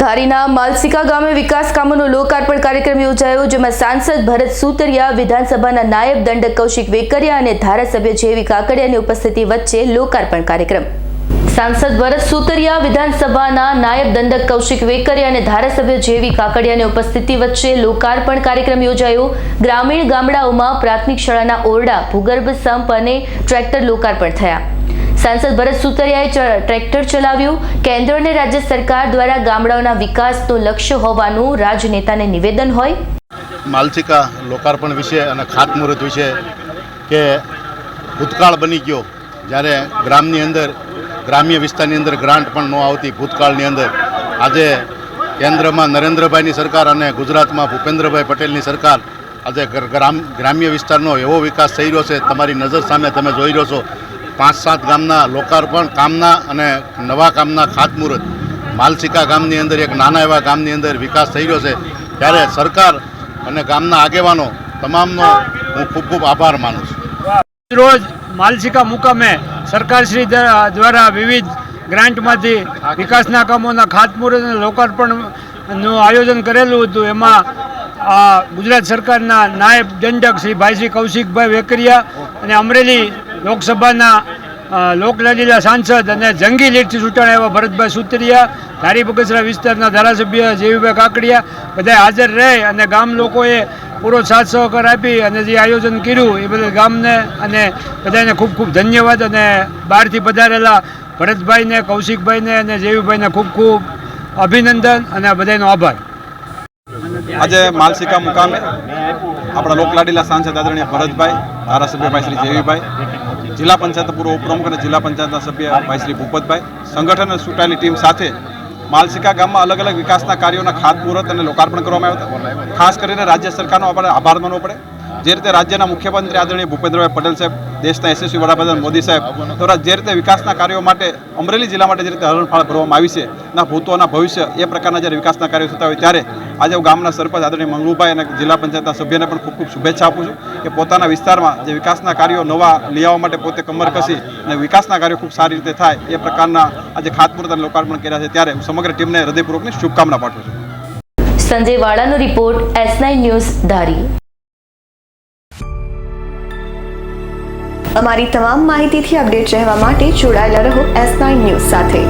ધારીના માલસિકા ગામે વિકાસ કામોનો લોકાર્પણ કાર્યક્રમ યોજાયો, જેમાં સાંસદ ભરત સુતરિયા, વિધાનસભાના નાયબ દંડક કૌશિક વેકરિયા અને ધારાસભ્ય જેવી કાકડિયાની ઉપસ્થિતિ વચ્ચે લોકાર્પણ કાર્યક્રમ. સાંસદ ભરત સુતરિયા, વિધાનસભાના નાયબ દંડક કૌશિક વેકરિયા અને ધારાસભ્ય જેવી કાકડિયાની ઉપસ્થિતિ વચ્ચે લોકાર્પણ કાર્યક્રમ યોજાયો. ગ્રામીણ ગામડાઓમાં પ્રાથમિક શાળાના ઓરડા, ભૂગર્ભ સંપ અને ટ્રેક્ટર લોકાર્પણ થયા. સાંસદ ભરત સુતરિયાએ ટ્રેક્ટર ચલાવ્યું. કેન્દ્ર અને રાજ્ય સરકાર દ્વારા ગામડાઓના વિકાસનું લક્ષ્ય હોવાનું રાજનેતાને નિવેદન હોય. માલસિકા લોકાર્પણ વિશે અને ખાતમુહૂર્ત વિશે કે ભૂતકાળ બની ગયો, જ્યારે ગ્રામ્ય વિસ્તારની અંદર ગ્રાન્ટ પણ ન આવતી ભૂતકાળની અંદર, આજે કેન્દ્રમાં નરેન્દ્રભાઈની સરકાર અને ગુજરાતમાં ભૂપેન્દ્રભાઈ પટેલની સરકાર, આજે ગ્રામ્ય વિસ્તારનો એવો વિકાસ થઈ રહ્યો છે. તમારી નજર સામે તમે જોઈ રહ્યો છો. 5-7 ગામના લોકાર્પણ કામના અને નવા કામના ખાતમુહૂર્ત. માલસિકા ગામની અંદર એક નાના એવા ગામની અંદર વિકાસ થઈ રહ્યો છે, ત્યારે સરકાર અને ગામના આગેવાનો તમામનો હું ખૂબ ખૂબ આભાર માનું છું. રોજ માલસિકા મુકામે સરકારશ્રી દ્વારા વિવિધ ગ્રાન્ટમાંથી વિકાસના કામોના ખાતમુહૂર્ત અને લોકાર્પણનું આયોજન કરેલું હતું. એમાં ગુજરાત સરકારના નાયબ દંડક શ્રી કૌશિકભાઈ વેકરિયા અને અમરેલી લોકસભાના લોકલાડીલા સાંસદ અને જંગી લીડથી ચૂંટાયા એવા ભરતભાઈ સુતરિયા, ધારી બગસરા વિસ્તારના ધારાસભ્ય જેવીભાઈ કાકડિયા બધા હાજર રહે અને ગામ લોકોએ પૂરો સાથ સહકાર આપી અને જે આયોજન કર્યું એ બદલ ગામને અને બધાને ખૂબ ખૂબ ધન્યવાદ. અને બહારથી પધારેલા ભરતભાઈને, કૌશિકભાઈને અને જેવીભાઈને ખૂબ ખૂબ અભિનંદન અને બધાનો આભાર. આજે માલસિકા મુકામે આપણા લોકલાડીલા સાંસદ આદરણીય ભરતભાઈ, ધારાસભ્યભાઈ શ્રી જેવીભાઈ, જિલ્લા પંચાયત પૂર્વ ઉપપ્રમુખ અને જિલ્લા પંચાયતના સભ્ય ભાઈ શ્રી ભૂપતભાઈ, સંગઠન ચૂંટાયેલી ટીમ સાથે માલસિકા ગામમાં અલગ અલગ વિકાસના કાર્યોના ખાતમુહૂર્ત અને લોકાર્પણ કરવામાં આવ્યા હતા. ખાસ કરીને રાજ્ય સરકારનો આપણે આભાર માનવો પડે. જે રીતે રાજ્યના મુખ્યમંત્રી આદરણીય ભૂપેન્દ્રભાઈ પટેલ સાહેબ, દેશના યશસ્વી વડાપ્રધાન મોદી સાહેબ દ્વારા જે રીતે વિકાસના કાર્યો માટે અમરેલી જિલ્લા માટે જે રીતે હરણફાળ ભરવામાં આવી છે, ના ભૂતોના ભવિષ્ય એ પ્રકારના જ્યારે વિકાસના કાર્યો થતા હોય, ત્યારે આજે હું ગામના સરપંચ આદરણીય મંગળુભાઈ અને જિલ્લા પંચાયતના સભ્યને પણ ખૂબ ખૂબ શુભેચ્છા આપું છું કે પોતાના વિસ્તારમાં જે વિકાસના કાર્યો નવા લઈ આવવા માટે પોતે કમર કસી અને વિકાસના કાર્યો ખૂબ સારી રીતે થાય એ પ્રકારના આજે ખાતમુહૂર્ત અને લોકાર્પણ કર્યા છે. ત્યારે હું સમગ્ર ટીમને હૃદયપૂર્વકની શુભકામના પાઠવું છું. સંજય વાળાનો રિપોર્ટ, S9 ન્યૂઝ, ધારી. અમારી તમામ માહિતીથી અપડેટ રહેવા માટે જોડાયેલા રહો S9 ન્યૂઝ સાથે.